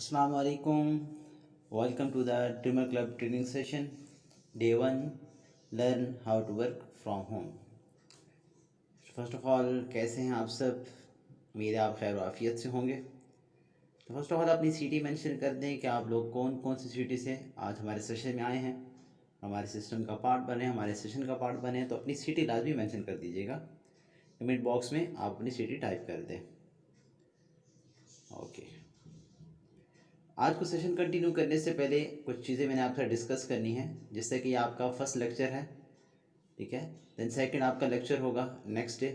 Assalamu alaikum. Welcome to the Dreamer Club training session. Day 1. Learn how to work from home. First of all, कैसे हैं आप सब? उम्मीद है आप खैर आफियत से होंगे। तो फर्स्ट ऑफ ऑल अपनी सिटी मेंशन कर दें कि आप लोग कौन कौन सी सिटी से आज हमारे सेशन में आए हैं, हमारे सिस्टम का पार्ट बने, हमारे सेशन का पार्ट बने। तो अपनी सिटी लाजमी मेंशन कर दीजिएगा। कमेंट बॉक्स में आप अपनी सिटी टाइप कर दें। ओके, आज को सेशन कंटिन्यू करने से पहले कुछ चीज़ें मैंने आपसे डिस्कस करनी है। जिससे कि आपका फर्स्ट लेक्चर है, ठीक है, देन सेकंड आपका लेक्चर होगा नेक्स्ट डे।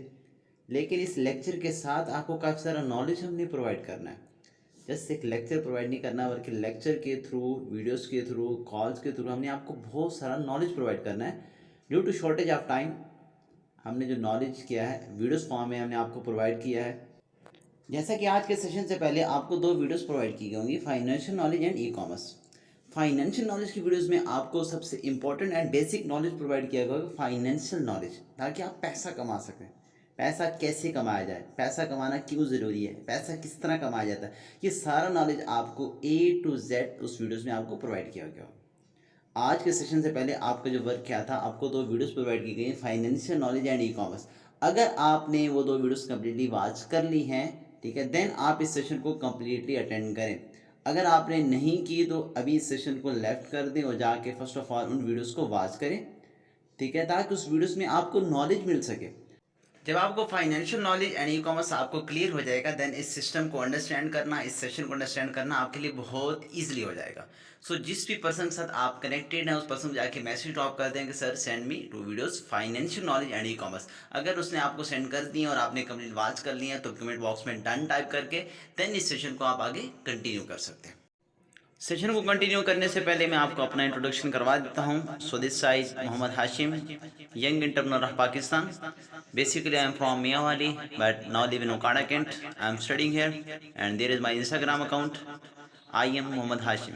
लेकिन इस लेक्चर के साथ आपको काफ़ी सारा नॉलेज हमने प्रोवाइड करना है। जस्ट एक लेक्चर प्रोवाइड नहीं करना, बल्कि लेक्चर के थ्रू, वीडियोस के थ्रू, कॉल्स के थ्रू हमने आपको बहुत सारा नॉलेज प्रोवाइड करना है। Due to shortage of time हमने जो नॉलेज किया है वीडियोस फॉर्म में हमने आपको प्रोवाइड किया है। जैसा कि आज के सेशन से पहले आपको दो वीडियोस प्रोवाइड की गई होंगी, financial knowledge and e commerce. Financial knowledge की वीडियोस में आपको सबसे important and basic knowledge provide किया गया फाइनेंशियल नॉलेज, ताकि आप पैसा कमा सकें। पैसा कैसे कमाया जाए, पैसा कमाना क्यों ज़रूरी है, पैसा किस तरह कमाया जाता है, ये सारा नॉलेज आपको A to Z उस वीडियोज़ में आपको प्रोवाइड किया गया। आज के सेशन से पहले आपका जो वर्क किया था, आपको दो वीडियोस प्रोवाइड की गई, financial knowledge and e commerce. अगर आपने वो दो वीडियोस कम्प्लीटली वॉच कर ली हैं, ठीक है, देन आप इस सेशन को कम्प्लीटली अटेंड करें। अगर आपने नहीं की तो अभी इस सेशन को लेफ्ट कर दें और जाके फर्स्ट ऑफ ऑल उन वीडियोस को वॉच करें, ठीक है, ताकि उस वीडियोस में आपको नॉलेज मिल सके। जब आपको financial knowledge and e commerce आपको क्लियर हो जाएगा, देन इस सिस्टम को अंडरस्टैंड करना, इस सेशन को अंडरस्टैंड करना आपके लिए बहुत ईजिली हो जाएगा। सो जिस भी पर्सन के साथ आप कनेक्टेड हैं उस पर्सन को जाके मैसेज ड्रॉप कर दें कि sir send me two videos financial knowledge and e commerce. अगर उसने आपको सेंड कर दी और आपने कंप्लीट वॉच कर लिया तो कमेंट बॉक्स में डन टाइप करके देन इस सेशन को आप आगे कंटिन्यू कर सकते हैं। सेशन को कंटिन्यू करने से पहले मैं आपको अपना इंट्रोडक्शन करवा देता हूँ। So this is Mohammad Hashim, young entrepreneur of Pakistan. Basically, I am from Miyawali, but now live in Okada, Kent. I am studying here, and there is my Instagram account. I am Mohammad Hashim.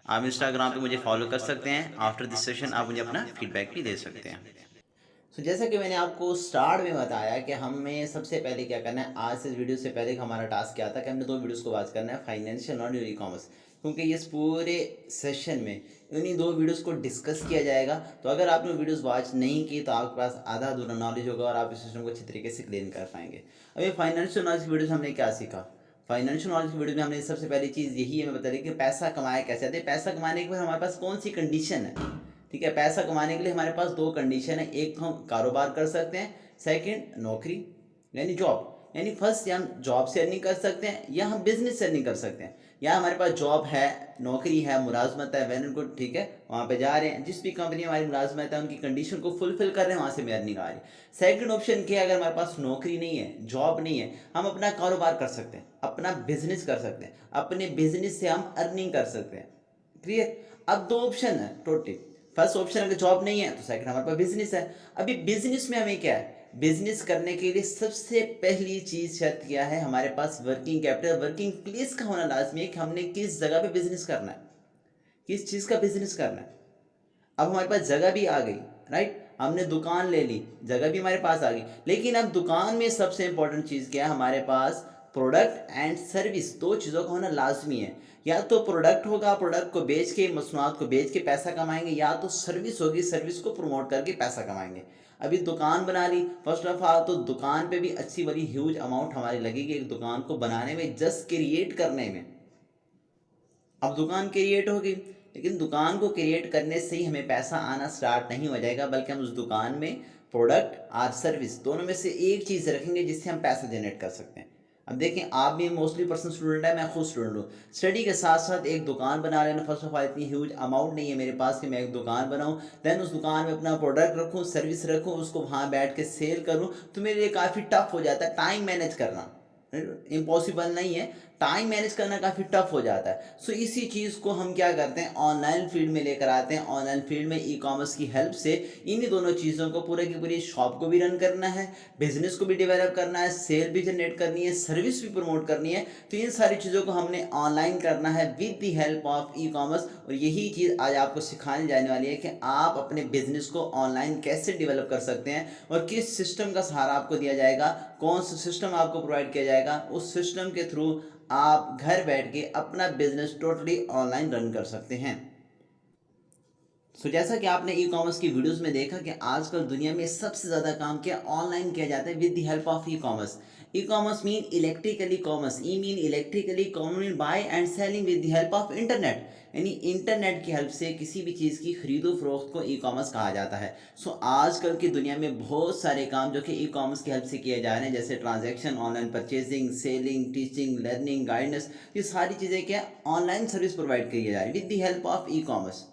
आप Instagram पे मुझे follow कर सकते हैं। After this session आप मुझे अपना feedback भी दे सकते हैं। तो जैसा कि मैंने आपको स्टार्ट में बताया कि हमें सबसे पहले क्या करना है, आज से वीडियो से पहले हमारा टास्क क्या था कि हमने दो वीडियोस को वॉच करना है, फाइनेंशियल नॉलेज और ई कॉमर्स। क्योंकि इस पूरे सेशन में उन्हीं दो वीडियोस को डिस्कस किया जाएगा। तो अगर आपने वीडियोस वॉच नहीं की तो आपके पास आधा अधूरा नॉलेज होगा और आप इस सिस्टम को अच्छी तरीके से क्लीन कर पाएंगे। अभी फाइनेंशियल नॉलेज की वीडियो हमने क्या सीखा? फाइनेंशियल नॉलेज की वीडियो में हमने सबसे पहली चीज़ यही है, मैं बता रही कि पैसा कमाया कैसे जाते हैं, पैसा कमाने के बाद हमारे पास कौन सी कंडीशन है। ठीक है, पैसा कमाने के लिए हमारे पास दो कंडीशन है, एक तो हम कारोबार कर सकते हैं, सेकंड नौकरी यानी जॉब। यानी फर्स्ट या हम जॉब से अर्निंग कर सकते हैं या हम बिजनेस से अर्निंग कर सकते हैं। या हमारे पास जॉब है, नौकरी है, मुलाजमत है, वेल एंड गुड, ठीक है, वहाँ पे जा रहे हैं, जिस भी कंपनी में हमारी मुलाजमत है उनकी कंडीशन को फुलफिल कर रहे हैं, वहाँ से हमें अर्निंग आ रही है। सेकंड ऑप्शन क्या है, अगर हमारे पास नौकरी नहीं है, जॉब नहीं है, हम अपना कारोबार कर सकते हैं, अपना बिजनेस कर सकते हैं, अपने बिजनेस से हम अर्निंग कर सकते हैं। क्लियर? अब दो ऑप्शन है टोटली। फर्स्ट ऑप्शन अगर जॉब नहीं है तो सेकंड हमारे पास बिजनेस है। अभी बिजनेस में हमें क्या है, बिजनेस करने के लिए सबसे पहली चीज शर्त क्या है, हमारे पास वर्किंग कैपिटल, वर्किंग प्लेस का होना लाजमी है कि हमने किस जगह पे बिजनेस करना है, किस चीज का बिजनेस करना है। अब हमारे पास जगह भी आ गई, राइट, हमने दुकान ले ली, जगह भी हमारे पास आ गई। लेकिन अब दुकान में सबसे इंपॉर्टेंट चीज़ क्या है, हमारे पास प्रोडक्ट एंड सर्विस, दो चीज़ों का होना लाजमी है। या तो प्रोडक्ट होगा, प्रोडक्ट को बेच के, मसनूआत को बेच के पैसा कमाएंगे, या तो सर्विस होगी, सर्विस को प्रमोट करके पैसा कमाएंगे। अभी दुकान बना ली, फर्स्ट ऑफ ऑल तो दुकान पे भी अच्छी बड़ी ह्यूज अमाउंट हमारी लगेगी एक दुकान को बनाने में, जस्ट क्रिएट करने में। अब दुकान क्रिएट होगी, लेकिन दुकान को क्रिएट करने से ही हमें पैसा आना स्टार्ट नहीं हो जाएगा, बल्कि हम उस दुकान में प्रोडक्ट और सर्विस दोनों में से एक चीज़ रखेंगे जिससे हम पैसा जनरेट कर सकते हैं। अब देखें, आप भी मोस्टली पर्सन स्टूडेंट है, मैं खुद स्टूडेंट हूँ। स्टडी के साथ साथ एक दुकान बना लेना, फर्स्ट ऑफ ऑल इतनी ह्यूज अमाउंट नहीं है मेरे पास कि मैं एक दुकान बनाऊँ, देन उस दुकान में अपना प्रोडक्ट रखूँ, सर्विस रखूँ, उसको वहाँ बैठ के सेल करूँ, तो मेरे लिए काफ़ी टफ हो जाता है। टाइम मैनेज करना इम्पॉसिबल नहीं है, टाइम मैनेज करना काफ़ी टफ हो जाता है। सो इसी चीज़ को हम क्या करते हैं, ऑनलाइन फील्ड में लेकर आते हैं। ऑनलाइन फील्ड में ई कॉमर्स की हेल्प से इन्हीं दोनों चीज़ों को, पूरे की पूरी शॉप को भी रन करना है, बिजनेस को भी डेवलप करना है, सेल भी जनरेट करनी है, सर्विस भी प्रमोट करनी है। तो इन सारी चीज़ों को हमने ऑनलाइन करना है with the help of e commerce. और यही चीज़ आज आपको सिखाने जाने वाली है कि आप अपने बिजनेस को ऑनलाइन कैसे डेवलप कर सकते हैं और किस सिस्टम का सहारा आपको दिया जाएगा, कौन सा सिस्टम आपको प्रोवाइड किया जाएगा, उस सिस्टम के थ्रू आप घर बैठ के अपना बिजनेस टोटली ऑनलाइन रन कर सकते हैं। जैसा कि आपने ई कॉमर्स की वीडियोस में देखा कि आजकल दुनिया में सबसे ज़्यादा काम क्या ऑनलाइन किया जाता है with the help of e commerce. E commerce mean electrically commerce, e mean electrically commerce buy and selling with the help of internet, यानी इंटरनेट की हेल्प से किसी भी चीज़ की खरीदो फरोख्त को ई कॉमर्स कहा जाता है। आजकल की दुनिया में बहुत सारे काम जो कि ई कॉमर्स की हेल्प से किए जा रहे हैं, जैसे transaction, online purchasing, selling, teaching, learning, guidance, ये सारी चीज़ें क्या ऑनलाइन सर्विस प्रोवाइड की जा रही है with the help of e commerce.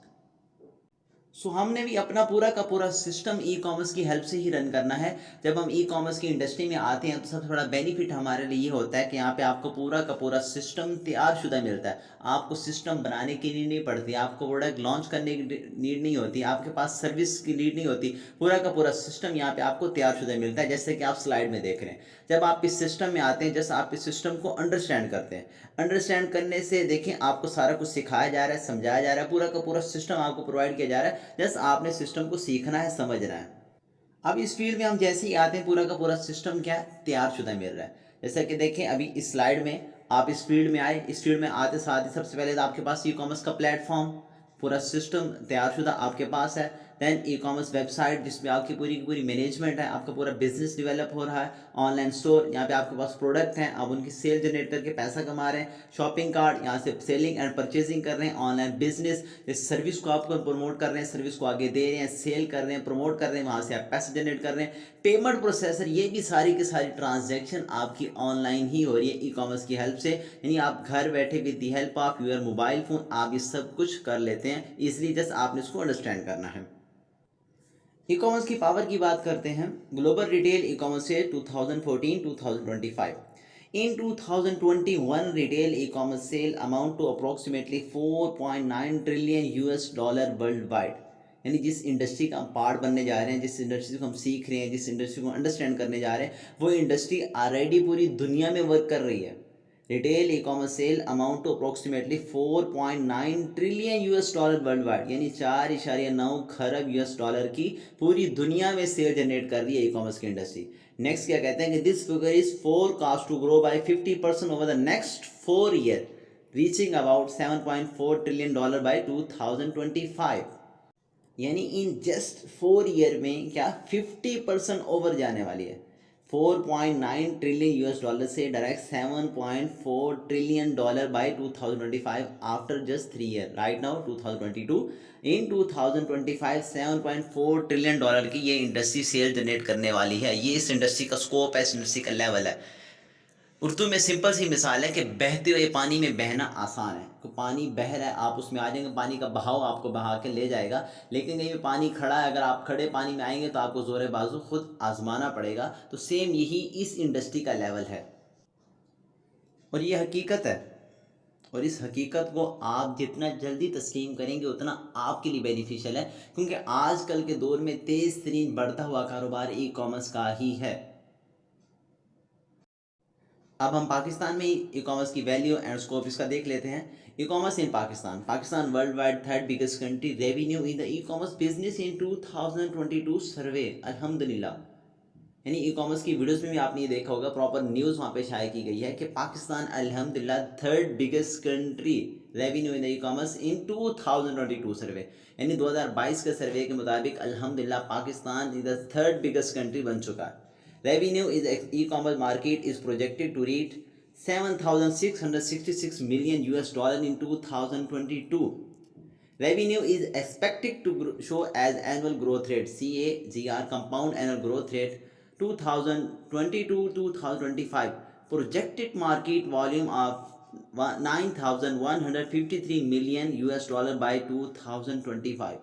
हमने भी अपना पूरा का पूरा सिस्टम ई कॉमर्स की हेल्प से ही रन करना है। जब हम ई कॉमर्स की इंडस्ट्री में आते हैं तो सबसे बड़ा बेनिफिट हमारे लिए ये होता है कि यहाँ पे आपको पूरा का पूरा सिस्टम तैयार शुदा मिलता है। आपको सिस्टम बनाने की नीड नहीं पड़ती, आपको प्रोडक्ट लॉन्च करने की नीड नहीं होती, आपके पास सर्विस की नीड नहीं होती। पूरा का पूरा सिस्टम यहाँ पे आपको तैयार शुदा मिलता है, जैसे कि आप स्लाइड में देख रहे हैं। जब आप इस सिस्टम में आते हैं, जैसे आप इस सिस्टम को अंडरस्टैंड करते हैं, अंडरस्टैंड करने से देखें आपको सारा कुछ सिखाया जा रहा है, समझाया जा रहा है, पूरा का पूरा सिस्टम आपको प्रोवाइड किया जा रहा है। जस्ट आपने सिस्टम को सीखना है, समझना है। अब इस फील्ड में हम जैसे ही आते हैं पूरा का पूरा सिस्टम क्या है तैयार शुदा मिल रहा है। जैसा कि देखें अभी इस स्लाइड में आप इस फील्ड में आए, इस फील्ड में आते साथ ही सबसे पहले तो आपके पास ई कॉमर्स का प्लेटफॉर्म, पूरा सिस्टम तैयार शुदा आपके पास है। देन ई कॉमर्स वेबसाइट जिसमें आपकी पूरी की पूरी मैनेजमेंट है, आपका पूरा बिजनेस डेवलप हो रहा है। ऑनलाइन स्टोर, यहाँ पे आपके पास प्रोडक्ट हैं, आप उनकी सेल जनरेट करके पैसा कमा रहे हैं। शॉपिंग कार्ट, यहाँ से सेलिंग एंड परचेजिंग कर रहे हैं। ऑनलाइन बिजनेस, इस सर्विस को आपको प्रमोट कर रहे हैं, सर्विस को आगे दे रहे हैं, सेल कर रहे हैं, प्रमोट कर रहे हैं, वहाँ से आप पैसे जनरेट कर रहे हैं। पेमेंट प्रोसेसर, ये भी सारी की सारी ट्रांजैक्शन आपकी ऑनलाइन ही हो रही है ई कॉमर्स की हेल्प से, यानी आप घर बैठे with the help of your mobile phone आप ये सब कुछ कर लेते हैं इसलिए। जस्ट आपने इसको अंडरस्टैंड करना है। ई कॉमर्स की पावर की बात करते हैं। ग्लोबल रिटेल ई कॉमर्स से 2014-2025, in 2021 retail e commerce sale amount to approximately 4.9 trillion $US world wide, यानी जिस इंडस्ट्री का हम पार्ट बनने जा रहे हैं, जिस इंडस्ट्री को हम सीख रहे हैं, जिस इंडस्ट्री को अंडरस्टैंड करने जा रहे हैं, वो इंडस्ट्री ऑलरेडी पूरी दुनिया में वर्क कर रही है। Retail e commerce sale amount to approximately 4.9 trillion $US world wide, यानी 4.9 खरब $US की पूरी दुनिया में सेल जनरेट कर रही है ई कॉमर्स की इंडस्ट्री। नेक्स्ट क्या कहते हैं कि this figure is forecast to grow by 50% over the next 4 year, reaching about $7.4 trillion by 2025, यानी इन जस्ट 4 ईयर में क्या 50% ओवर जाने वाली है। 4.9 ट्रिलियन $US से direct $7.4 trillion by 2025 after just 3 year. Right now 2022, in 2025 $7.4 trillion की ये industry sale generate करने वाली है। ये इस इंडस्ट्री का स्कोप है, इस इंडस्ट्री का लेवल है। उर्दू में सिंपल सी मिसाल है कि बहते हुए पानी में बहना आसान है। तो पानी बह रहा है, आप उसमें आ जाएंगे, पानी का बहाव आपको बहा के ले जाएगा। लेकिन कहीं पानी खड़ा है, अगर आप खड़े पानी में आएंगे तो आपको ज़ोर बाजू खुद आजमाना पड़ेगा। तो सेम यही इस इंडस्ट्री का लेवल है और ये हकीकत है। और इस हकीकत को आप जितना जल्दी तस्लीम करेंगे उतना आपके लिए बेनिफिशियल है, क्योंकि आजकल के दौर में तेज़ तरीन बढ़ता हुआ कारोबार ई कॉमर्स का ही है। अब हम पाकिस्तान में ई कॉमर्स की वैल्यू एंड स्कोप इसका देख लेते हैं। E commerce in Pakistan world wide third biggest country, revenue in the e commerce business in 2022 सर्वे, अल्हम्दुलिल्लाह। यानी ई कॉमर्स की वीडियोस में भी आपने ये देखा होगा, प्रॉपर न्यूज़ वहाँ पे शाया की गई है कि पाकिस्तान अल्हम्दुलिल्लाह third biggest country revenue in the e commerce इन 2022 सर्वे, यानी 2022 के सर्वे के मुताबिक अल्हम्दुलिल्लाह Pakistan is the third biggest country बन चुका है। Revenue is e-commerce market is projected to reach $7,666 million in 2022. Revenue is expected to show as annual growth rate CAGR, compound annual growth rate 2022-2025. Projected market volume of $9,153 million by 2025,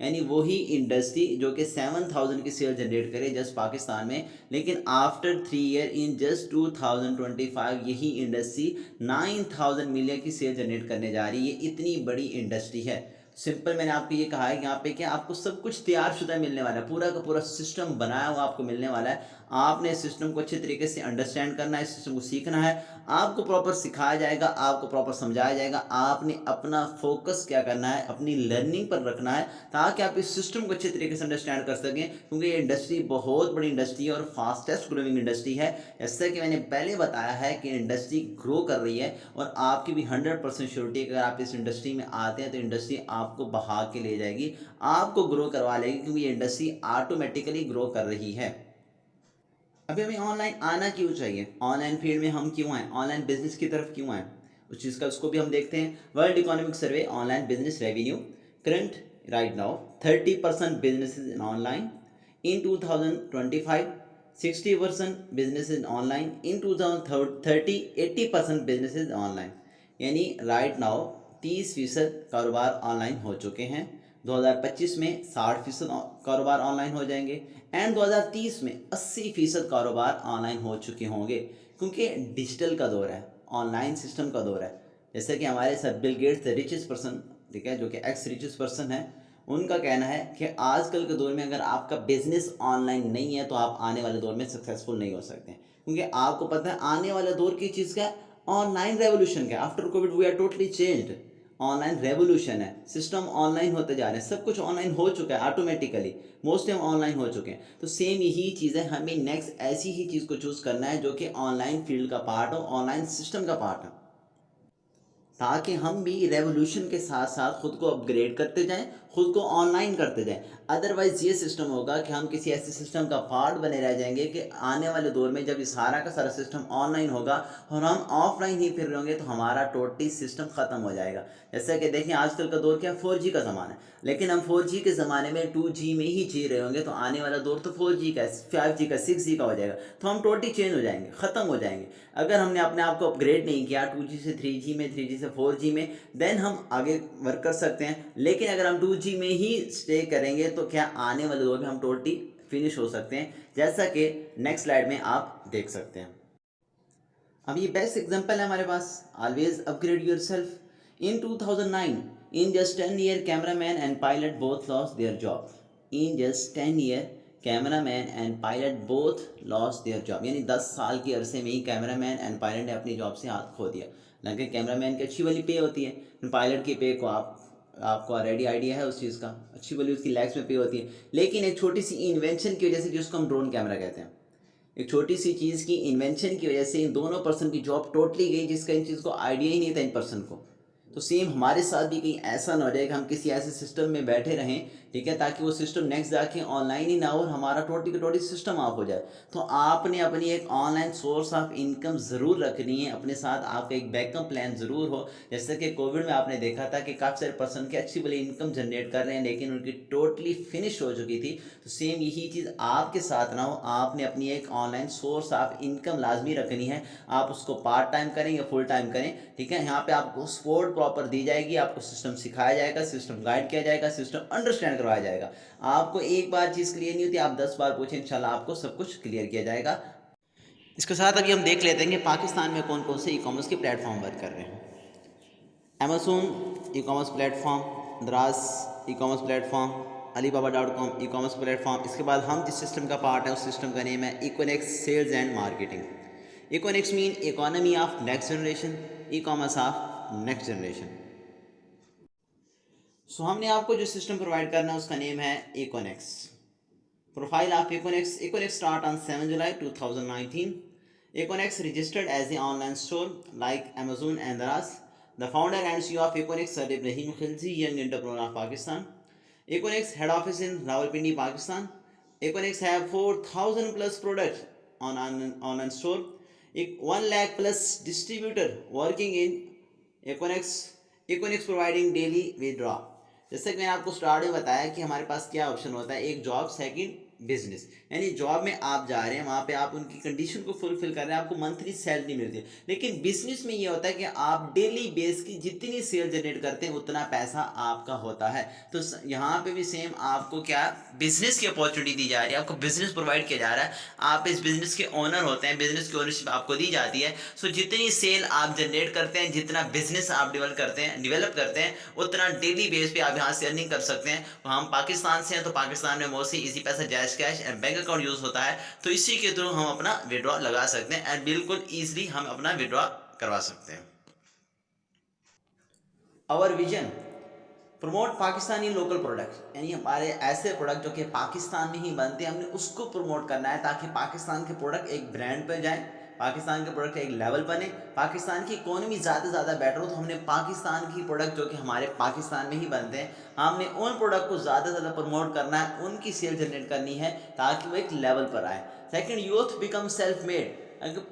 यानी वही industry जो कि 7,000 की sale generate करे just Pakistan में, लेकिन after 3 year in just 2025 यही industry 9,000 million की सेल जनरेट करने जा रही है। इतनी बड़ी इंडस्ट्री है। सिंपल मैंने आपको ये कहा है कि यहाँ पे क्या आपको सब कुछ तैयार शुदा मिलने वाला है, पूरा का पूरा सिस्टम बनाया हुआ आपको मिलने वाला है। आपने इस सिस्टम को अच्छे तरीके से अंडरस्टैंड करना है, इस सिस्टम को सीखना है, आपको प्रॉपर सिखाया जाएगा, आपको प्रॉपर समझाया जाएगा। आपने अपना फोकस क्या करना है, अपनी लर्निंग पर रखना है, ताकि आप इस सिस्टम को अच्छे तरीके से अंडरस्टैंड कर सकें, क्योंकि ये इंडस्ट्री बहुत बड़ी इंडस्ट्री है और फास्टेस्ट ग्रोइंग इंडस्ट्री है। जैसा कि मैंने पहले बताया है कि इंडस्ट्री ग्रो कर रही है और आपकी भी 100% श्योरिटी अगर आप इस इंडस्ट्री में आते हैं तो इंडस्ट्री आपको बहा के ले जाएगी, आपको ग्रो करवा लेगी, क्योंकि ये इंडस्ट्री ऑटोमेटिकली ग्रो कर रही है। अभी हमें ऑनलाइन आना क्यों चाहिए, ऑनलाइन फील्ड में हम क्यों आए, ऑनलाइन बिजनेस की तरफ क्यों आए, उस चीज़ का उसको भी हम देखते हैं। World economic survey online business revenue current right now 30% businesses in online in 2025, 60% business in online in 2030, 80% businesses online. यानी राइट नाउ 30% कारोबार ऑनलाइन हो चुके हैं। 2025 में 60% कारोबार ऑनलाइन हो जाएंगे एंड 2030 में 80% कारोबार ऑनलाइन हो चुके होंगे, क्योंकि डिजिटल का दौर है, ऑनलाइन सिस्टम का दौर है। जैसे कि हमारे sir Bill Gates the richest person, ठीक है, जो कि एक्स रिचेस्ट पर्सन है, उनका कहना है कि आजकल के दौर में अगर आपका बिजनेस ऑनलाइन नहीं है तो आप आने वाले दौर में सक्सेसफुल नहीं हो सकते, क्योंकि आपको पता है आने वाले दौर की चीज़ का ऑनलाइन रेवोल्यूशन का। After covid we are totally changed, online revolution है, सिस्टम ऑनलाइन होते जा रहे हैं, सब कुछ ऑनलाइन हो चुका है ऑटोमेटिकली, मोस्ट टाइम ऑनलाइन हो चुके हैं। तो सेम यही चीज़ है, हमें नेक्स्ट ऐसी ही चीज़ को चूज़ करना है जो कि ऑनलाइन फील्ड का पार्ट हो, ऑनलाइन सिस्टम का पार्ट हो, ताकि हम भी रेवोल्यूशन के साथ साथ खुद को अपग्रेड करते जाएं, खुद को ऑनलाइन करते जाएं। अदरवाइज़ ये सिस्टम होगा कि हम किसी ऐसे सिस्टम का पार्ट बने रह जाएंगे कि आने वाले दौर में जब ये सारा का सारा सिस्टम ऑनलाइन होगा और हम ऑफलाइन ही फिर रहे होंगे तो हमारा टोटली सिस्टम ख़त्म हो जाएगा। जैसा कि देखें आजकल का दौर क्या 4G का ज़माना है, लेकिन हम 4G के ज़माने में 2G में ही जी रहे होंगे, तो आने वाला दौर तो 4G का, 5G का, 6G का हो जाएगा, तो हम टोटली चेंज हो जाएंगे, ख़त्म हो जाएंगे। अगर हमने अपने आप को अपग्रेड नहीं किया 2G से 3G में, 3G से 4G में, देन हम आगे वर्क कर सकते हैं। लेकिन अगर हम 2G में ही स्टे करेंगे तो क्या आने वाले दौर में हम टोटली फिनिश हो सकते हैं, जैसा कि नेक्स्ट स्लाइड में आप देख सकते हैं। अब ये बेस्ट एग्जांपल है हमारे पास, always upgrade yourself. In 2009 in just 10 year cameraman and pilot both lost their job. In just 10 year cameraman and pilot both lost their job, यानी 10 साल के अरसे में ही कैमरामैन एंड पायलट ने अपनी जॉब से हाथ खो दिया। हालांकि कैमरामैन की अच्छी वाली पे होती है, पायलट की पे को आपको ऑलरेडी आइडिया है उस चीज़ का, अच्छी वाली उसकी लैक्स में पे होती है। लेकिन एक छोटी सी इन्वेंशन की वजह से, जिसको हम ड्रोन कैमरा कहते हैं, एक छोटी सी चीज़ की इन्वेंशन की वजह से इन दोनों पर्सन की जॉब टोटली गई, जिसका इन चीज़ को आइडिया ही नहीं था इन पर्सन को। तो सेम हमारे साथ भी कहीं ऐसा ना हो जाए कि हम किसी ऐसे सिस्टम में बैठे रहें, ठीक है, ताकि वो सिस्टम नेक्स्ट जाके ऑनलाइन ही ना हो और हमारा टोटली का टोटली सिस्टम ऑफ हो जाए। तो आपने अपनी एक ऑनलाइन सोर्स ऑफ इनकम ज़रूर रखनी है अपने साथ, आपका एक बैकअप प्लान ज़रूर हो। जैसे कि कोविड में आपने देखा था कि काफ़ी सारे पर्सन की अच्छी बड़ी इनकम जनरेट कर रहे हैं, लेकिन उनकी टोटली फिनिश हो चुकी थी। तो सेम यही चीज़ आपके साथ ना हो, आपने अपनी एक ऑनलाइन सोर्स ऑफ इनकम लाजमी रखनी है। आप उसको पार्ट टाइम करें या फुल टाइम करें, ठीक है, यहाँ पे आपको सपोर्ट प्रॉपर दी जाएगी, आपको सिस्टम सिखाया जाएगा, सिस्टम गाइड किया जाएगा, सिस्टम अंडरस्टैंड करवाया जाएगा। आपको एक बार चीज़ क्लियर नहीं होती, आप 10 बार पूछें, इंशाल्लाह आपको सब कुछ क्लियर किया जाएगा। इसके साथ अभी हम देख लेते हैं कि पाकिस्तान में कौन कौन से ई कॉमर्स के प्लेटफॉर्म वर्क कर रहे हैं। अमेज़न ई कॉमर्स प्लेटफॉर्म, दराज e commerce platform, alibaba.com e commerce platform. इसके बाद हम जिस सिस्टम का पार्ट है उस सिस्टम का नेम है Econex sales and marketing. Econex mean economy of next generation, e commerce of next generation. So हमने आपको जो सिस्टम प्रोवाइड करना है उसका नेम है Econex. Profile of Econex. Econex start on 7 July 2019। Econex registered as the online store like Amazon and Daraz. The founder and CEO of Econex, Sir Ibrahim Khilji, young entrepreneur of Pakistan. Econex head office in Rawalpindi, Pakistan. Econex have 4,000 plus products on online store. 1 lakh plus distributor working in Econex. Econex providing daily withdraw. जैसे कि मैंने आपको start में बताया कि हमारे पास क्या option होता है, एक जॉब, सेकंड बिजनेस, यानी जॉब में आप जा रहे हैं, वहाँ पे आप उनकी कंडीशन को फुलफिल कर रहे हैं, आपको मंथली सैलरी मिलती है। लेकिन बिजनेस में ये होता है कि आप डेली बेस की जितनी सेल जनरेट करते हैं उतना पैसा आपका होता है। तो यहाँ पे भी सेम आपको क्या बिजनेस की अपॉर्चुनिटी दी जा रही है, आपको बिजनेस प्रोवाइड किया जा रहा है, आप इस बिजनेस के ओनर होते हैं, बिजनेस की ओनरशिप आपको दी जाती है। सो जितनी सेल आप जनरेट करते हैं, जितना बिजनेस आप डेवलप करते हैं उतना डेली बेस पे आप यहाँ से अर्निंग कर सकते हैं। हम पाकिस्तान से हैं, तो पाकिस्तान में मोस्टली इसी पैसा Jaish cash and bank account use होता है, तो इसी के थ्रू हम अपना विड्रॉ लगा सकते हैं एंड बिल्कुल ईजिली हम अपना विड्रॉ करवा सकते हैं। Our vision promote Pakistani local product, यानी हमारे ऐसे प्रोडक्ट जो कि पाकिस्तान में ही बनते हैं, हमने उसको प्रमोट करना है ताकि पाकिस्तान के प्रोडक्ट एक ब्रांड पर जाए, पाकिस्तान के प्रोडक्ट एक लेवल बने, पाकिस्तान की इकोनॉमी ज़्यादा से ज़्यादा बेटर हो। तो हमने पाकिस्तान की प्रोडक्ट जो कि हमारे पाकिस्तान में ही बनते हैं, हमने उन प्रोडक्ट को ज़्यादा से ज़्यादा प्रमोट करना है, उनकी सेल जनरेट करनी है ताकि वो एक लेवल पर आए। Second, youth become self made,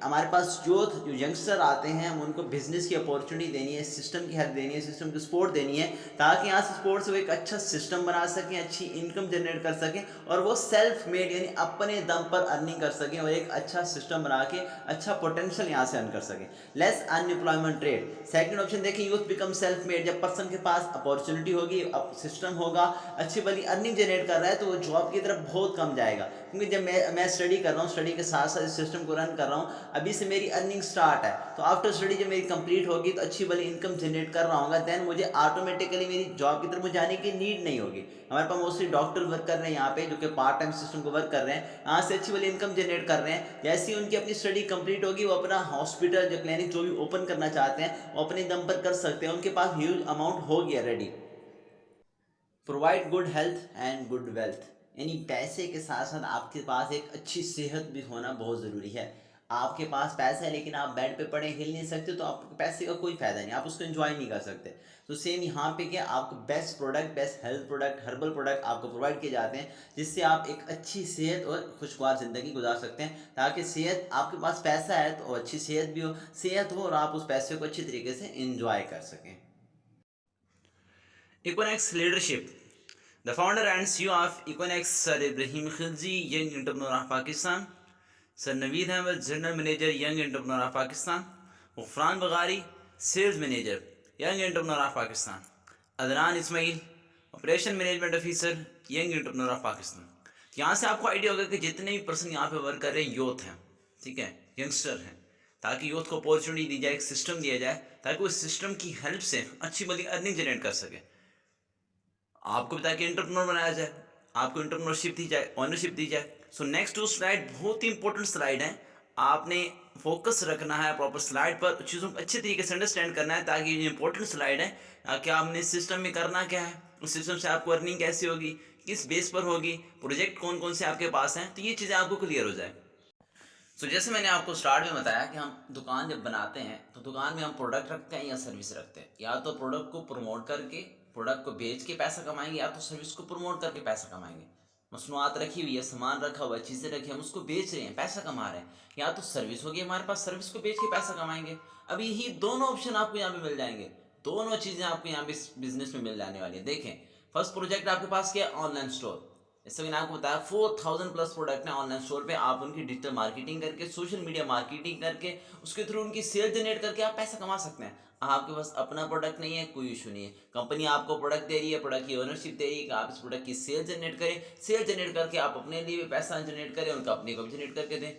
हमारे पास जो यंगस्टर आते हैं हम उनको बिजनेस की अपॉर्चुनिटी देनी है, सिस्टम की हेल्प देनी है, सिस्टम को सपोर्ट देनी है ताकि यहाँ से सपोर्ट से वो एक अच्छा सिस्टम बना सकें, अच्छी इनकम जनरेट कर सकें और वो सेल्फ मेड यानी अपने दम पर अर्निंग कर सकें और एक अच्छा सिस्टम बना के अच्छा पोटेंशियल यहाँ से अर्न कर सकें। Less unemployment rate, second option देखें, यूथ बिकम सेल्फ मेड, जब पर्सन के पास अपॉर्चुनिटी होगी, सिस्टम होगा, अच्छी भली अर्निंग जनरेट कर रहा है, तो वो जॉब की तरफ बहुत कम जाएगा। क्योंकि जब मैं स्टडी कर रहा हूँ, स्टडी के साथ साथ इस सिस्टम को रन कर रहा हूँ, अभी से मेरी अर्निंग स्टार्ट है, तो आफ्टर स्टडी जब मेरी कंप्लीट होगी तो अच्छी भली इनकम जनरेट कर रहा हूँ, देन मुझे ऑटोमेटिकली मेरी जॉब की तरफ मुझे जाने की नीड नहीं होगी। हमारे पास मोस्टली डॉक्टर वर्क कर रहे हैं यहाँ पे, जो कि पार्ट टाइम सिस्टम को वर्क कर रहे हैं, यहाँ से अच्छी भली इनकम जनरेट कर रहे हैं। जैसे ही उनकी अपनी स्टडी कंप्लीट होगी, वो अपना हॉस्पिटल जो क्लिनिक जो भी ओपन करना चाहते हैं वो अपने दम पर कर सकते हैं, उनके पास ह्यूज अमाउंट हो गया ready. Provide good health and good wealth, यानी पैसे के साथ साथ आपके पास एक अच्छी सेहत भी होना बहुत ज़रूरी है। आपके पास पैसा है लेकिन आप बेड पे पड़े हिल नहीं सकते, तो आपको पैसे का कोई फ़ायदा नहीं, आप उसको एंजॉय नहीं कर सकते। तो सेम यहाँ पे क्या, आपको best product, best health product, herbal product आपको प्रोवाइड किए जाते हैं, जिससे आप एक अच्छी सेहत और खुशगवार ज़िंदगी गुजार सकते हैं। ताकि सेहत, आपके पास पैसा है तो अच्छी सेहत भी हो, सेहत हो और आप उस पैसे को अच्छी तरीके से इंजॉय कर सकें। Economics leadership, The founder and CEO of Econex, Sir Ibrahim Khilji, Young Entrepreneur of Pakistan. Sir Naveed Ahmed, General Manager, Young Entrepreneur of Pakistan. Ghufran Baghari, Sales Manager, Young Entrepreneur of Pakistan. Adnan Ismail, Operation Management Officer, Young Entrepreneur of Pakistan. यहाँ से आपको idea होगा कि जितने भी person यहाँ पे work कर रहे हैं यूथ हैं, ठीक है, यंगस्टर हैं, ताकि यूथ को अपॉर्चुनिटी दी जाए, एक सिस्टम दिया जाए ताकि उस सिस्टम की हेल्प से अच्छी भली अर्निंग जनरेट कर सके। आपको भी ताकि एंटरप्रेन्योर बनाया जाए, आपको एंटरप्रेन्योरशिप दी जाए, ऑनरशिप दी जाए। सो नेक्स्ट 2 स्लाइड बहुत ही इंपॉर्टेंट स्लाइड है, आपने फोकस रखना है प्रॉपर स्लाइड पर, चीज़ों को अच्छे तरीके से अंडरस्टैंड करना है ताकि ये इंपॉर्टेंट स्लाइड है कि आपने सिस्टम में करना क्या है, उस सिस्टम से आपको अर्निंग कैसे होगी, किस बेस पर होगी, प्रोजेक्ट कौन कौन से आपके पास हैं, तो ये चीज़ें आपको क्लियर हो जाए। सो जैसे मैंने आपको स्टार्ट में बताया कि हम दुकान जब बनाते हैं तो दुकान में हम प्रोडक्ट रखते हैं या सर्विस रखते हैं, या तो प्रोडक्ट को प्रमोट करके, प्रोडक्ट को बेच के पैसा कमाएंगे, या तो सर्विस को प्रमोट करके पैसा कमाएंगे। मसनूआत रखी हुई है, सामान रखा हुआ है, चीज़ें रखी हैं, हम उसको बेच रहे हैं, पैसा कमा रहे हैं, या तो सर्विस होगी हमारे पास, सर्विस को बेच के पैसा कमाएंगे। अब यही दोनों ऑप्शन आपको यहाँ पे मिल जाएंगे, दोनों चीज़ें आपको यहाँ पे बिजनेस में मिल जाने वाली है। देखें, फर्स्ट प्रोजेक्ट आपके पास क्या है, ऑनलाइन स्टोर। जैसे मैंने आपको बताया 4000 प्लस प्रोडक्ट है ऑनलाइन स्टोर पे, आप उनकी डिजिटल मार्केटिंग करके, सोशल मीडिया मार्केटिंग करके, उसके थ्रू उनकी सेल जनरेट करके आप पैसा कमा सकते हैं। आपके पास अपना प्रोडक्ट नहीं है, कोई इशू नहीं है, कंपनी आपको प्रोडक्ट दे रही है, प्रोडक्ट की ओनरशिप दे रही है कि आप इस प्रोडक्ट की सेल जनरेट करें, सेल जनरेट करके आप अपने लिए पैसा जनरेट करें, उनका अपने को जनरेट करके दें।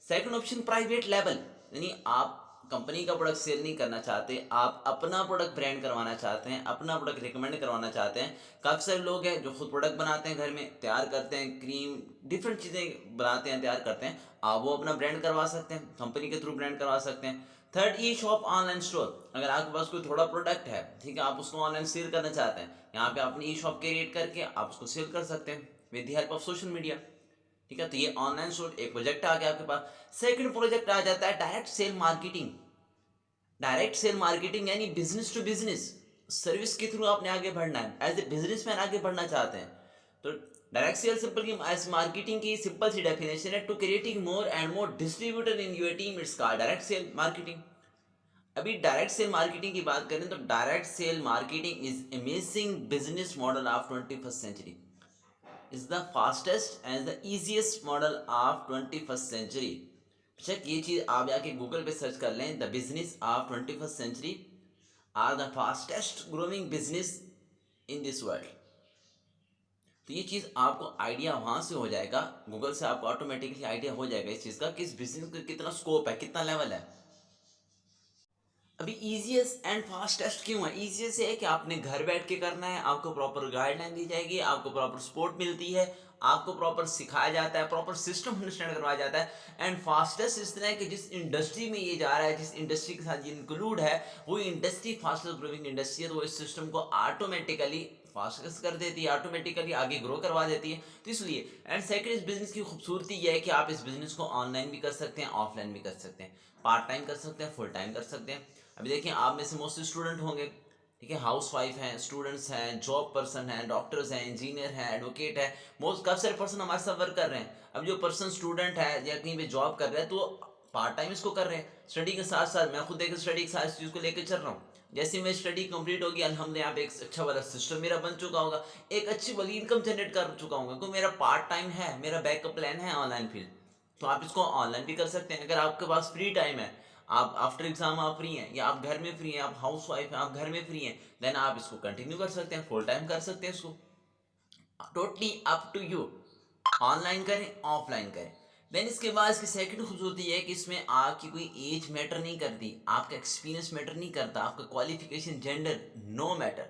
सेकंड ऑप्शन प्राइवेट लेबल, यानी आप कंपनी का प्रोडक्ट सेल नहीं करना चाहते, आप अपना प्रोडक्ट ब्रांड करवाना चाहते हैं, अपना प्रोडक्ट रिकमेंड करवाना चाहते हैं। काफ़ी सारे लोग हैं जो खुद प्रोडक्ट बनाते हैं, घर में तैयार करते हैं, क्रीम डिफरेंट चीज़ें बनाते हैं, तैयार करते हैं, आप वो अपना ब्रांड करवा सकते हैं, कंपनी के थ्रू ब्रांड करवा सकते हैं। थर्ड, ई शॉप ऑनलाइन स्टोर, अगर आपके पास कोई थोड़ा प्रोडक्ट है, ठीक है, आप उसको ऑनलाइन सेल करना चाहते हैं, यहाँ पे अपनी ई शॉप क्रिएट करके आप उसको सेल कर सकते हैं with the help of social media, ठीक है। तो ये ऑनलाइन स्टोर एक प्रोजेक्ट आ गया आपके पास। सेकंड प्रोजेक्ट आ जाता है direct sale marketing. Direct sale marketing यानी बिजनेस टू बिजनेस, सर्विस के थ्रू आपने आगे बढ़ना है, एज ए बिजनेसमैन आगे बढ़ना चाहते हैं। तो डायरेक्ट सेल सिंपल की मार्केटिंग की सिंपल सी डेफिनेशन है, to creating more and more distributor in your team, it's called direct sale marketing. अभी डायरेक्ट सेल मार्केटिंग की बात करें तो direct sale marketing is amazing business model of 21st century. is the fastest and the easiest model of 21st century. बेशक ये चीज़ आप जाके Google पे सर्च कर लें, the business of 21st century are the fastest growing business in this world. तो ये चीज़ आपको आइडिया वहाँ से हो जाएगा, गूगल से आपको ऑटोमेटिकली आइडिया हो जाएगा इस चीज़ का कि इस बिजनेस का कितना स्कोप है, कितना लेवल है। अभी ईजीएस्ट एंड फास्टेस्ट क्यों है? ईजीएस्ट है कि आपने घर बैठ के करना है, आपको प्रॉपर गाइडलाइन दी जाएगी, आपको प्रॉपर सपोर्ट मिलती है, आपको प्रॉपर सिखाया जाता है, प्रॉपर सिस्टम अंडरस्टैंड करवाया जाता है। एंड फास्टेस्ट इस तरह है कि जिस इंडस्ट्री में ये जा रहा है, जिस इंडस्ट्री के साथ ये इंक्लूड है, वो इंडस्ट्री फास्टेस्ट ग्रोइंग इंडस्ट्री है, तो वो इस सिस्टम को ऑटोमेटिकली फास्टेस्ट कर देती है, ऑटोमेटिकली आगे ग्रो करवा देती है। तो इसलिए एंड सेकंड, इस बिजनेस की खूबसूरती यह है कि आप इस बिजनेस को ऑनलाइन भी कर सकते हैं, ऑफलाइन भी कर सकते हैं, पार्ट टाइम कर सकते हैं, फुल टाइम कर सकते हैं। अभी देखिए, आप में से मोस्टली स्टूडेंट होंगे, ठीक है, हाउस वाइफ हैं, स्टूडेंट्स हैं, जॉब पर्सन हैं, डॉक्टर्स हैं, इंजीनियर हैं, एडवोकेट है, मोस्ट काफ़ी सारे पर्सन हमारे साथ वर्क कर रहे हैं। अब जो पर्सन स्टूडेंट है या कहीं पे जॉब कर रहा है, तो पार्ट टाइम इसको कर रहे हैं स्टडी के साथ साथ। मैं खुद एक स्टडी के साथ इस चीज़ को लेकर चल रहा हूँ। जैसे मेरी स्टडी कंप्लीट होगी, अल्हम्दुलिल्लाह यहाँ पे एक अच्छा वाला सिस्टम मेरा बन चुका होगा, एक अच्छी वाली इनकम जनरेट कर चुका हूँ, क्योंकि मेरा पार्ट टाइम है, मेरा बैकअप प्लान है ऑनलाइन फील्ड। तो आप इसको ऑनलाइन भी कर सकते हैं। अगर आपके पास फ्री टाइम है, आप आफ्टर एग्जाम आप फ्री हैं, या आप घर में फ्री हैं, आप हाउस वाइफ हैं, आप घर में फ्री हैं, देन आप इसको कंटिन्यू कर सकते हैं, फुल टाइम कर सकते हैं इसको। Totally up to you, online करें ऑफलाइन करें। देन इसके बाद इसकी सेकंड खूबसूरती है कि इसमें आपकी कोई एज मैटर नहीं करती, आपका एक्सपीरियंस मैटर नहीं करता, आपका क्वालिफिकेशन, जेंडर, नो मैटर।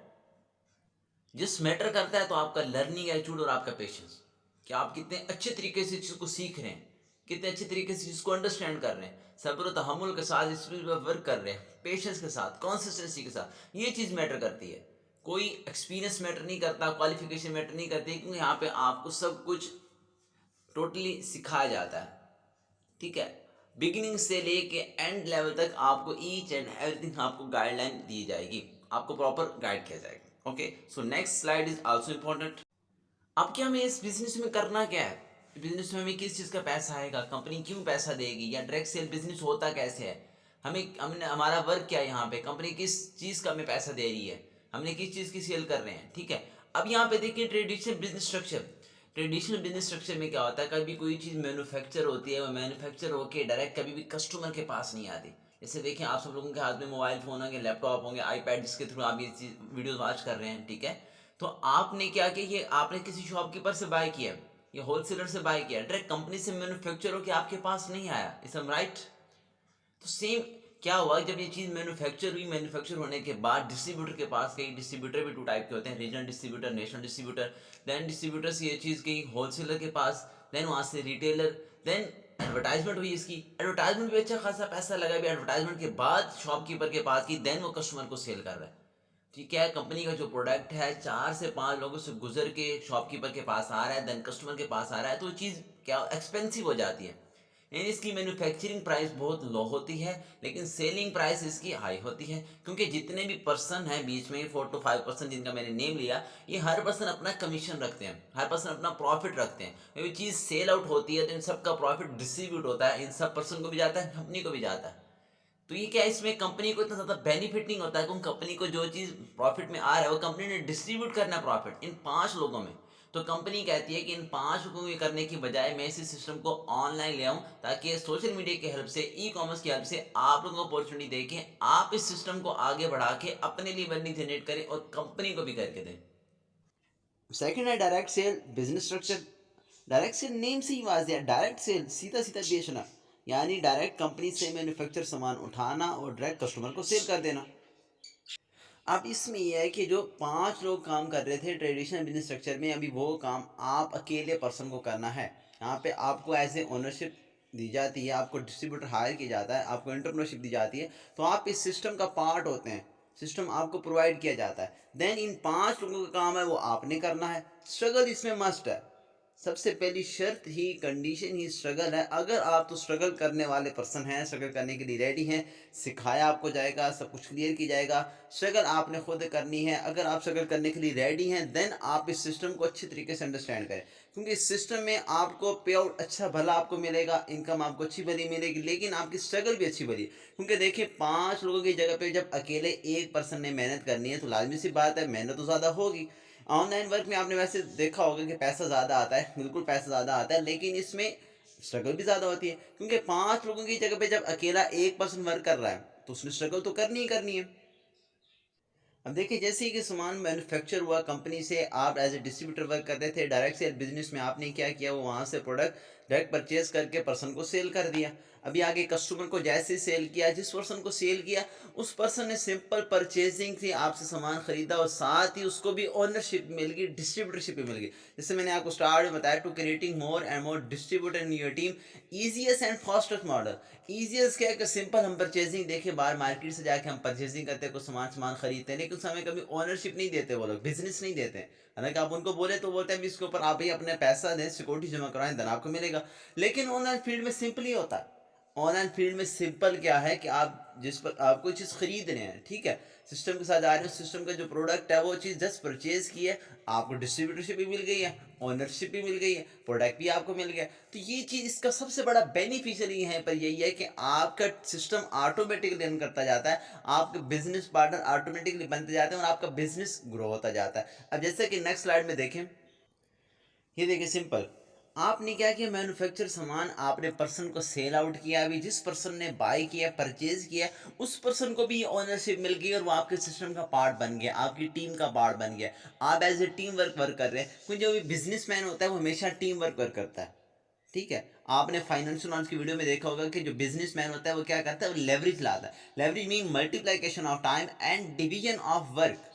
जिस मैटर करता है तो आपका लर्निंग एटीट्यूड और आपका पेशेंस, कि आप कितने अच्छे तरीके से चीज़ को सीख रहे हैं, कितने अच्छे तरीके से चीज़ को अंडरस्टैंड कर रहे हैं, सब्र और तहम्मुल के साथ इस पर वर्क कर रहे हैं, पेशेंस के साथ, कंसिस्टेंसी के साथ, ये चीज़ मैटर करती है। कोई एक्सपीरियंस मैटर नहीं करता, क्वालिफिकेशन मैटर नहीं करती, क्योंकि यहाँ पे आपको सब कुछ टोटली सिखाया जाता है, ठीक है। बिगिनिंग से लेके एंड लेवल तक आपको ईच एंड एवरीथिंग आपको गाइडलाइन दी जाएगी, आपको प्रॉपर गाइड किया जाएगा। Okay, so next slide is also important. अब क्या हमें इस बिजनेस में करना क्या है? बिजनेस में हमें किस चीज़ का पैसा आएगा, कंपनी क्यों पैसा देगी, या डायरेक्ट सेल बिजनेस होता कैसे है, हमने हमारा वर्क क्या है यहाँ पे, कंपनी किस चीज़ का हमें पैसा दे रही है, हमने किस चीज़ की सेल कर रहे हैं, ठीक है। अब यहाँ पे देखिए traditional business structure. Traditional business structure में क्या होता है, कभी कोई चीज़ मैन्युफैक्चर होती है, वो मैन्युफैक्चर होके डायरेक्ट कभी भी कस्टमर के पास नहीं आती। जैसे देखिए, आप सब लोगों के हाथ में मोबाइल फ़ोन होंगे, लैपटॉप होंगे, आईपैड, जिसके थ्रू आप ये चीज़ वीडियोज़ वॉच कर रहे हैं, ठीक है। तो आपने क्या किया, ये आपने किसी शॉपकीपर से बाय किया, ये होलसेलर से बाय किया, डायरेक्ट कंपनी से मैन्युफैक्चर होकर आपके पास नहीं आया, इस राइट। तो सेम क्या हुआ, जब ये चीज़ मैन्युफैक्चर हुई, मैन्युफैक्चर होने के बाद डिस्ट्रीब्यूटर के पास गई। डिस्ट्रीब्यूटर भी टू टाइप के होते हैं, regional distributor, national distributor. Then distributor से ये चीज़ गई होलसेलर के पास, देन वहाँ से रिटेलर, देन एडवर्टाइजमेंट हुई इसकी, एडवर्टाइजमेंट भी अच्छा खासा पैसा लगा भी, एडवर्टाइजमेंट के बाद शॉपकीपर के पास की, देन वो कस्टमर को सेल कर रहा है, ठीक है। कंपनी का जो प्रोडक्ट है 4 से 5 लोगों से गुजर के शॉपकीपर के पास आ रहा है, देन कस्टमर के पास आ रहा है, तो चीज़ क्या एक्सपेंसिव हो जाती है। यानी इसकी मैन्युफैक्चरिंग प्राइस बहुत लो होती है, लेकिन सेलिंग प्राइस इसकी हाई होती है, क्योंकि जितने भी पर्सन हैं बीच में 4 to 5% जिनका मैंने नेम लिया, ये हर पर्सन अपना कमीशन रखते हैं, हर पर्सन अपना प्रॉफिट रखते हैं। जब ये चीज़ सेल आउट होती है तो इन सब का प्रॉफिट डिस्ट्रीब्यूट होता है, इन सब पर्सन को भी जाता है, कंपनी को भी जाता है। तो ये क्या है, इसमें कंपनी को इतना ज़्यादा बेनिफिट नहीं होता है, क्योंकि कंपनी को जो चीज़ प्रॉफिट में आ रहा है वो कंपनी ने डिस्ट्रीब्यूट करना है प्रॉफिट इन 5 लोगों में। तो कंपनी कहती है कि इन 5 लोगों में करने की बजाय मैं इसी सिस्टम को ऑनलाइन ले आऊँ, ताकि सोशल मीडिया की हेल्प से, ई कॉमर्स की हेल्प से आप लोगों को अपॉर्चुनिटी दे के आप इस सिस्टम को आगे बढ़ा के अपने लिए मनी जनरेट करें और कंपनी को भी करके दें। सेकंड है direct sale business structure. Direct sale name से ही वाज है, डायरेक्ट सेल सीधा सीधा बेचना, यानी डायरेक्ट कंपनी से मैन्युफैक्चर सामान उठाना और डायरेक्ट कस्टमर को सेल कर देना। अब इसमें यह है कि जो 5 लोग काम कर रहे थे ट्रेडिशनल बिजनेस स्ट्रक्चर में, अभी वो काम आप अकेले पर्सन को करना है। यहाँ पे आपको एज ए ओनरशिप दी जाती है, आपको डिस्ट्रीब्यूटर हायर किया जाता है, आपको एंटरप्रेन्योरशिप दी जाती है, तो आप इस सिस्टम का पार्ट होते हैं, सिस्टम आपको प्रोवाइड किया जाता है। देन इन 5 लोगों का काम है वो आपने करना है। स्ट्रगल इसमें मस्ट है, सबसे पहली शर्त ही, कंडीशन ही स्ट्रगल है। अगर आप तो स्ट्रगल करने वाले पर्सन हैं, स्ट्रगल करने के लिए रेडी हैं, सिखाया आपको जाएगा, सब कुछ क्लियर की जाएगा, स्ट्रगल आपने खुद करनी है। अगर आप स्ट्रगल करने के लिए रेडी हैं, देन आप इस सिस्टम को अच्छी तरीके से अंडरस्टैंड करें, क्योंकि इस सिस्टम में आपको पे आउट अच्छा भला आपको मिलेगा, इनकम आपको अच्छी भली मिलेगी, लेकिन आपकी स्ट्रगल भी अच्छी भली। क्योंकि देखिए 5 लोगों की जगह पे जब अकेले एक पर्सन ने मेहनत करनी है, तो लाजमी सी बात है मेहनत तो ज़्यादा होगी। ऑनलाइन वर्क में आपने वैसे देखा होगा कि पैसा ज़्यादा आता है, बिल्कुल पैसा ज़्यादा आता है, लेकिन इसमें स्ट्रगल भी ज़्यादा होती है, क्योंकि 5 लोगों की जगह पे जब अकेला 1 पर्सन वर्क कर रहा है, तो उसने स्ट्रगल तो करनी ही करनी है। अब देखिए, जैसे ही कि सामान मैन्युफैक्चर हुआ कंपनी से, आप एज ए डिस्ट्रीब्यूटर वर्क कर रहे थे, डायरेक्ट सेल बिजनेस में आपने क्या किया, वो वहाँ से प्रोडक्ट डायरेक्ट परचेज करके पर्सन को सेल कर दिया। अभी आगे कस्टमर को जैसे सेल किया, जिस पर्सन को सेल किया, उस पर्सन ने सिंपल परचेजिंग से आपसे सामान खरीदा और साथ ही उसको भी ओनरशिप मिल गई, डिस्ट्रीब्यूटरशिप भी मिल गई। जैसे मैंने आपको स्टार्ट में बताया, to creating more and more distributor in your team, easiest and fastest model. Easiest क्या है कि सिंपल हम परचेजिंग, देखिए बाहर मार्केट से जाके हम परचेजिंग करते हैं, कुछ सामान सामान खरीदते हैं, लेकिन उस हमें कभी ओनरशिप नहीं देते, वो लोग बिजनेस नहीं देते हैं। हालांकि आप उनको बोले तो बोलते हैं भी इसके ऊपर आप ही अपने पैसा दें, सिक्योरिटी जमा कराएं, देन आपको मिलेगा। लेकिन ऑनलाइन फील्ड में सिंपल ही होता है। ऑनलाइन फील्ड में सिंपल क्या है कि आप जिस पर आप कोई चीज़ खरीद रहे हैं, ठीक है, सिस्टम के साथ आ रहे हो, सिस्टम का जो प्रोडक्ट है वो चीज़ जस्ट परचेज की है, आपको डिस्ट्रीब्यूटरशिप भी मिल गई है, ओनरशिप भी मिल गई है, प्रोडक्ट भी आपको मिल गया। तो ये चीज़, इसका सबसे बड़ा बेनिफिशियल यहाँ पर यही है कि आपका सिस्टम ऑटोमेटिकली रन करता जाता है, आपके बिजनेस पार्टनर ऑटोमेटिकली बनते जाते हैं और आपका बिजनेस ग्रो होता जाता है। अब जैसे कि नेक्स्ट स्लाइड में देखें, ये देखिए सिंपल, आपने क्या किया, मैन्युफैक्चर सामान आपने पर्सन को सेल आउट किया, अभी जिस पर्सन ने बाय किया, परचेज किया, उस पर्सन को भी ओनरशिप मिल गई और वो आपके सिस्टम का पार्ट बन गया, आपकी टीम का पार्ट बन गया। आप एज ए टीम वर्क कर रहे हैं, क्योंकि जो भी बिजनेसमैन होता है वो हमेशा टीम वर्क करता है, ठीक है। आपने फाइनेंशियल नॉलेज की वीडियो में देखा होगा कि जो बिजनेसमैन होता है वो क्या करता है, वो लेवरेज लाता है। Leverage mean multiplication of time and division of work.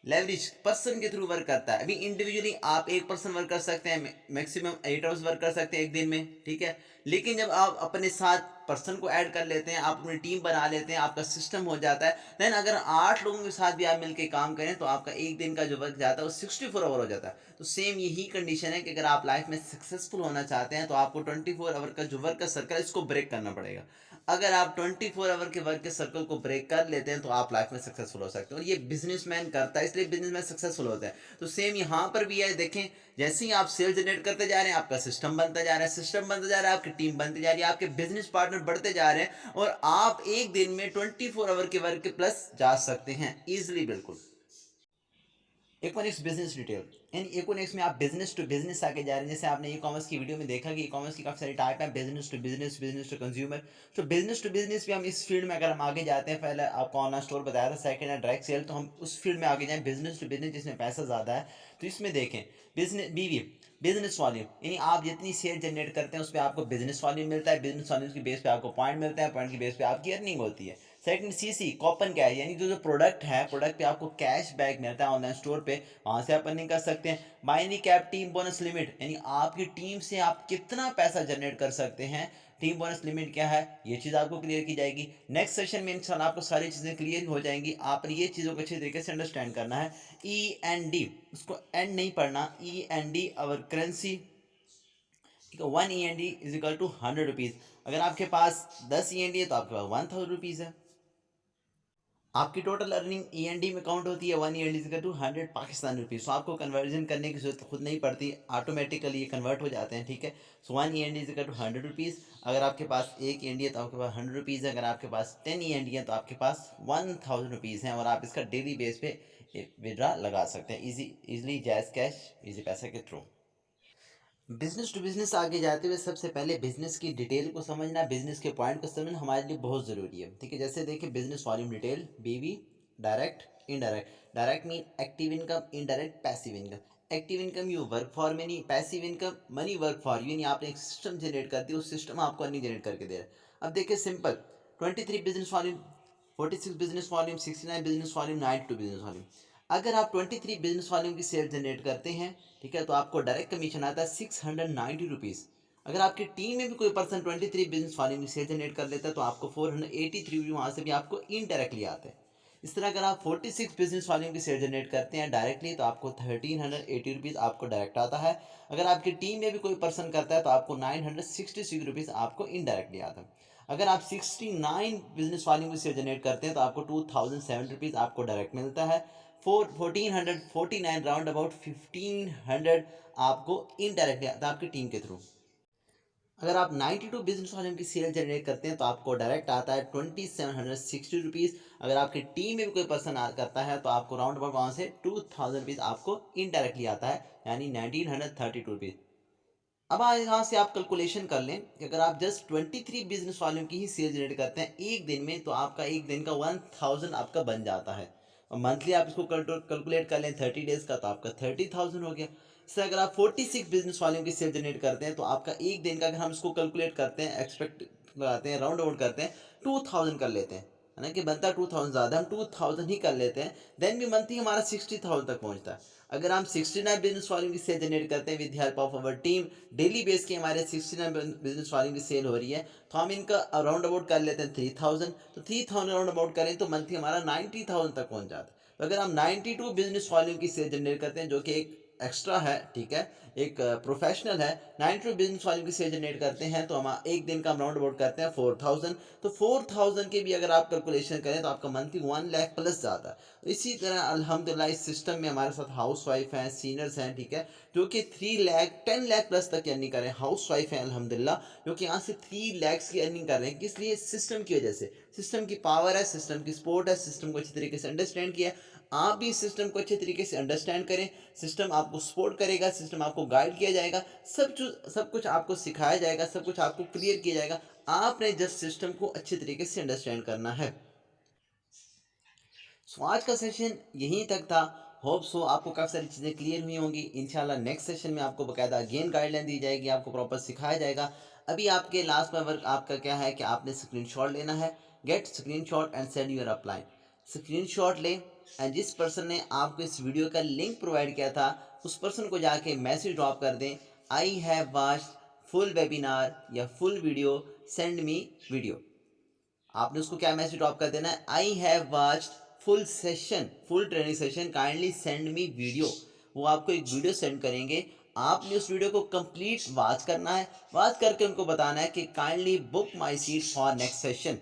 Leverage person के थ्रू वर्क करता है। अभी इंडिविजुअली आप एक पर्सन वर्क कर सकते हैं, मैक्सिमम 8 आवर्स वर्क कर सकते हैं एक दिन में, ठीक है। लेकिन जब आप अपने साथ पर्सन को ऐड कर लेते हैं, आप अपनी टीम बना लेते हैं, आपका सिस्टम हो जाता है, देन अगर 8 लोगों के साथ भी आप मिलकर काम करें तो आपका एक दिन का जो वर्क जाता है वो 64 आवर हो जाता है। तो सेम यही कंडीशन है कि अगर आप लाइफ में सक्सेसफुल होना चाहते हैं तो आपको 24 आवर का जो वर्क का सर्कल है इसको ब्रेक करना पड़ेगा। अगर आप 24 आवर के वर्क के सर्कल को ब्रेक कर लेते हैं तो आप लाइफ में सक्सेसफुल हो सकते हैं, और ये बिजनेसमैन करता है, इसलिए बिजनेसमैन सक्सेसफुल होते हैं। तो सेम यहाँ पर भी है, देखें, जैसे ही आप सेल जनरेट करते जा रहे हैं, आपका सिस्टम बनता जा रहा है, सिस्टम बनता जा रहा है, आपकी टीम बनती जा रही है, आपके बिजनेस पार्टनर बढ़ते जा रहे हैं, और आप एक दिन में 24 आवर के वर्क के प्लस जा सकते हैं इजिली, बिल्कुल। इकोनिक्स बिजनेस डिटेल, यानी इकोनिक्स में आप बिजनेस टू बिजनेस आके जा रहे हैं। जैसे आपने ई कॉमर्स की वीडियो में देखा कि ई कॉमर्स की काफ़ी सारी टाइप है, business to business, business to consumer. तो बिजनेस टू बिजनेस भी हम इस फील्ड में अगर हम आगे जाते हैं, पहले आपको ऑनलाइन स्टोर बताया था, सेकंड है डायरेक्ट सेल, तो हम उस फील्ड में आगे जाएं बिजनेस टू बिजनेस जिसमें पैसा ज़्यादा है। तो इसमें देखें, बिजनेस बीवी, बिजनेस वॉल्यूम, यानी आप जितनी सेल जनरेट करते हैं उस पर आपको बिजनेस वॉल्यूम मिलता है, बिजनेस वॉल्यूम की बेस पे आपको पॉइंट मिलता है, पॉइंट की बेस पे आपकी अर्निंग होती है। सेकंड सीसी, कॉपन कैश, यानी जो प्रोडक्ट है, प्रोडक्ट पे आपको कैश बैक मिलता है ऑनलाइन स्टोर पे, वहां से आप अर्निंग कर सकते हैं। Binary cap, team bonus limit, यानी आपकी टीम से आप कितना पैसा जनरेट कर सकते हैं, टीम बोनस लिमिट क्या है, ये चीज़ आपको क्लियर की जाएगी। नेक्स्ट सेशन में इंशाल्लाह आपको सारी चीज़ें क्लियर हो जाएंगी, आपने ये चीज़ों को अच्छे तरीके से अंडरस्टैंड करना है। E&D, उसको एंड नहीं पढ़ना, E&D our currency, 1 E&D is equal to 100 rupees. अगर आपके पास 10 E&D है तो आपके पास 1000 रुपीज़ है। आपकी टोटल अर्निंग E&D में काउंट होती है, 1 E&D equal to 100 Pakistani rupees. So आपको कन्वर्जन करने की जरूरत खुद नहीं पड़ती, ऑटोमेटिकली ये कन्वर्ट हो जाते हैं, ठीक है। सो 1 E&D इक्वल टू 100 रुपीज़। अगर आपके पास 1 E&D है तो आपके पास 100 रुपीज़ है, अगर आपके पास 10 E&D है तो आपके पास 1000 रुपीज़ हैं, और आप इसका डेली बेस पे विड्रा लगा सकते हैं इजीली, जैज़ कैश, इजी पैसे के थ्रू। बिजनेस टू बिजनेस आगे जाते हुए सबसे पहले बिजनेस की डिटेल को समझना, बिजनेस के पॉइंट को समझना हमारे लिए बहुत ज़रूरी है, ठीक है। जैसे देखिए, बिजनेस वॉल्यूम डिटेल, बीवी, direct, indirect. Direct mean active income, indirect passive income. Active income you work for money, passive income money work for you, यानी आपने एक सिस्टम जनरेट कर दिया, उस सिस्टम आपको अर्निंग जनरेट करके दे रहा है। अब देखिए simple, 23 business volume, 46 business volume, 69 business volume, 92 business volume. अगर आप 23 बिजनेस वॉल्यूम की सेल जनरेट करते हैं, ठीक है, तो आपको डायरेक्ट कमीशन आता है 690 रुपीज़। अगर आपकी टीम में भी कोई पर्सन 23 बिजनेस वॉल्यूम की सेल जनरेट कर लेता है तो आपको 483 रुपये वहाँ से भी आपको इनडायरेक्टली आते हैं। इस तरह अगर आप 46 बिजनेस वॉल्यूम की सेल जनरेट करते हैं डायरेक्टली तो आपको 1380 रुपीज़ आपको डायरेक्ट आता है। अगर आपकी टीम में भी कोई पर्सन करता है तो आपको 966 रुपीज़ आपको इनडायरेक्टली आता है। अगर आप 69 बिजनेस वॉल्यूम की सेल जनरेट करते हैं तो आपको 2007 रुपीज़ आपको डायरेक्ट मिलता है। 1449 राउंड अबाउट 1500 आपको इनडायरेक्टली आता है आपकी टीम के थ्रू। अगर आप 92 बिजनेस वॉल्यूम की सेल जनरेट करते हैं तो आपको डायरेक्ट आता है 2760 रुपीज़। अगर आपकी टीम में भी कोई पर्सन करता है तो आपको राउंड अबाउट वहाँ से 2000 रुपीज़ आपको इनडायरेक्टली आता है, यानी 1932 रुपीज़। अब यहाँ से आप कैलकुलेशन कर लें कि अगर आप जस्ट 23 बिजनेस वॉल्यूम की ही सेल जनरेट करते हैं एक दिन में, तो आपका एक दिन का 1000 आपका बन जाता है। और मंथली आप इसको कैलकुलेट कर लें 30 डेज का, तो आपका 30,000 हो गया। इससे अगर आप 46 बिजनेस वॉल्यूम की सेल जनरेट करते हैं तो आपका एक दिन का, अगर हम इसको कैलकुलेट करते हैं, एक्सपेक्ट लगाते हैं, राउंड अबाउट करते हैं, 2000 कर लेते हैं, है ना, कि बनता है 2000, ज़्यादा हम 2000 ही कर लेते हैं, देन भी मंथली हमारा 60,000 तक पहुंचता है। अगर हम 69 बिजनेस वॉल्यूम की सेल जनरेट करते हैं with help of our team, daily base की हमारे 69 बिजनेस वॉल्यूम की सेल हो रही है, तो हम इनका राउंड अबाउट कर लेते हैं 3000, तो 3000 राउंड अबाउट करें तो मंथली हमारा 90,000 तक पहुंच जाता है। तो अगर हम 92 बिजनेस वॉल्यूम की सेल जनरेट करते हैं, जो कि एक एक्स्ट्रा है, ठीक है, एक प्रोफेशनल है, 92 बिजनेस वॉल्यूम की सेल जनरेट करते हैं, तो हम एक दिन का राउंड अबाउट करते हैं 4000, तो 4000 के भी अगर आप कैलकुलेशन करें तो आपका मंथली 1 लाख प्लस जाता है। तो इसी तरह अल्हम्दुलिल्लाह इस सिस्टम में हमारे साथ हाउस वाइफ हैं, सीनियर्स हैं, ठीक है, जो कि 3 लाख 10 लाख प्लस तक की अर्निंग कर रहे हैं। हाउस वाइफ हैं अल्हम्दुलिल्लाह, जो कि यहाँ से 3 लैक्स की अर्निंग कर रहे हैं। किस लिए? सिस्टम की वजह से। सिस्टम की पावर है, सिस्टम की सपोर्ट है, सिस्टम को अच्छी तरीके से अंडरस्टैंड किया। आप भी सिस्टम को अच्छे तरीके से अंडरस्टैंड करें, सिस्टम आपको सपोर्ट करेगा, सिस्टम आपको गाइड किया जाएगा, सब कुछ आपको सिखाया जाएगा, सब कुछ आपको क्लियर किया जाएगा। आपने जस्ट सिस्टम को अच्छे तरीके से अंडरस्टैंड करना है। सो आज का सेशन यहीं तक था। होप सो आपको काफ़ी सारी चीज़ें क्लियर हुई होंगी। इंशाल्लाह नेक्स्ट सेशन में आपको बकायदा अगेन गाइडलाइन दी जाएगी, आपको प्रॉपर सिखाया जाएगा। अभी आपके लास्ट में वर्क आपका क्या है कि आपने स्क्रीनशॉट लेना है। Get screenshot and send your upline. Screenshot लें एंड जिस पर्सन ने आपको इस वीडियो का लिंक प्रोवाइड किया था उस पर्सन को जाके मैसेज ड्रॉप कर दें, I have watched full webinar या full video, send me video. आपने उसको क्या मैसेज ड्रॉप कर देना है, I have watched full session, full training session, kindly send me video. वो आपको एक वीडियो सेंड करेंगे, आपने उस वीडियो को कंप्लीट वॉच करना है। वॉच करके उनको बताना है कि kindly book my seat for next session.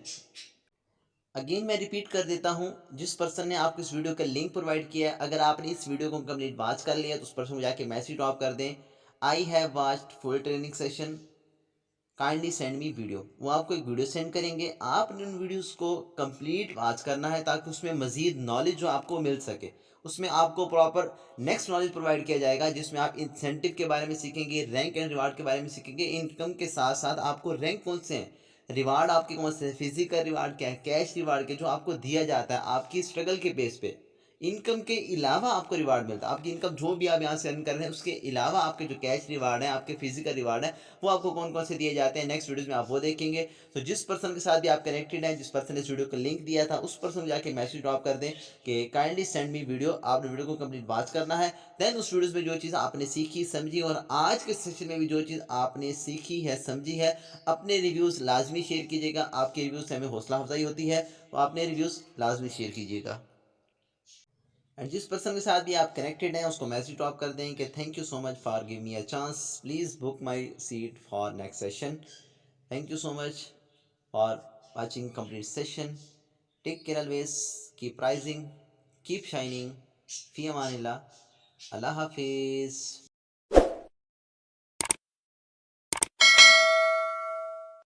Again मैं रिपीट कर देता हूँ, जिस पर्सन ने आपको इस वीडियो का लिंक प्रोवाइड किया है, अगर आपने इस वीडियो को कंप्लीट वॉच कर लिया तो उस पर्सन को जाके मैसेज ड्रॉप कर दें, I have watched full training session, kindly send me video. वो आपको एक वीडियो सेंड करेंगे, आपने उन वीडियोस को कंप्लीट वॉच करना है ताकि उसमें मजीद नॉलेज जो आपको मिल सके। उसमें आपको प्रॉपर नेक्स्ट नॉलेज प्रोवाइड किया जाएगा, जिसमें आप इंसेंटिव के बारे में सीखेंगे, रैंक एंड रिवार्ड के बारे में सीखेंगे, इनकम के साथ साथ आपको रैंक कौन से हैं, रिवार्ड आपके कौन से हैं, फिजिकल रिवार्ड क्या है, कैश रिवार्ड के जो आपको दिया जाता है आपकी स्ट्रगल के बेस पे। इनकम के अलावा आपको रिवार्ड मिलता है, आपकी इनकम जो भी आप यहाँ से अर्न कर रहे हैं उसके अलावा आपके जो कैश रिवार्ड है, आपके फिजिकल रिवार्ड है, वो आपको कौन कौन से दिए जाते हैं नेक्स्ट वीडियोस में आप वो देखेंगे। तो जिस पर्सन के साथ भी आप कनेक्टेड हैं, जिस पर्सन ने इस वीडियो को लिंक दिया था, उस पर्सन को जाके मैसेज ड्रॉप कर दें कि काइंडली सेंड मी वीडियो। आपने वीडियो को कंप्लीट वॉच करना है, देन उस वीडियोस में जो चीज़ आपने सीखी समझी और आज के सेशन में भी जो चीज़ आपने सीखी है समझी है, अपने रिव्यूज़ लाजमी शेयर कीजिएगा। आपके रिव्यूज़ से हमें हौसला अफजाई होती है, तो आपने रिव्यूज़ लाजमी शेयर कीजिएगा। एंड जिस पर्सन के साथ भी आप कनेक्टेड हैं उसको मैसेज ड्रॉप कर दें कि thank you so much for give me a chance, please book my seat for next session. Thank you so much for watching complete session. Take care always, keep rising, keep shining, फी अमानिल्लाह, अल्लाह हाफिज़।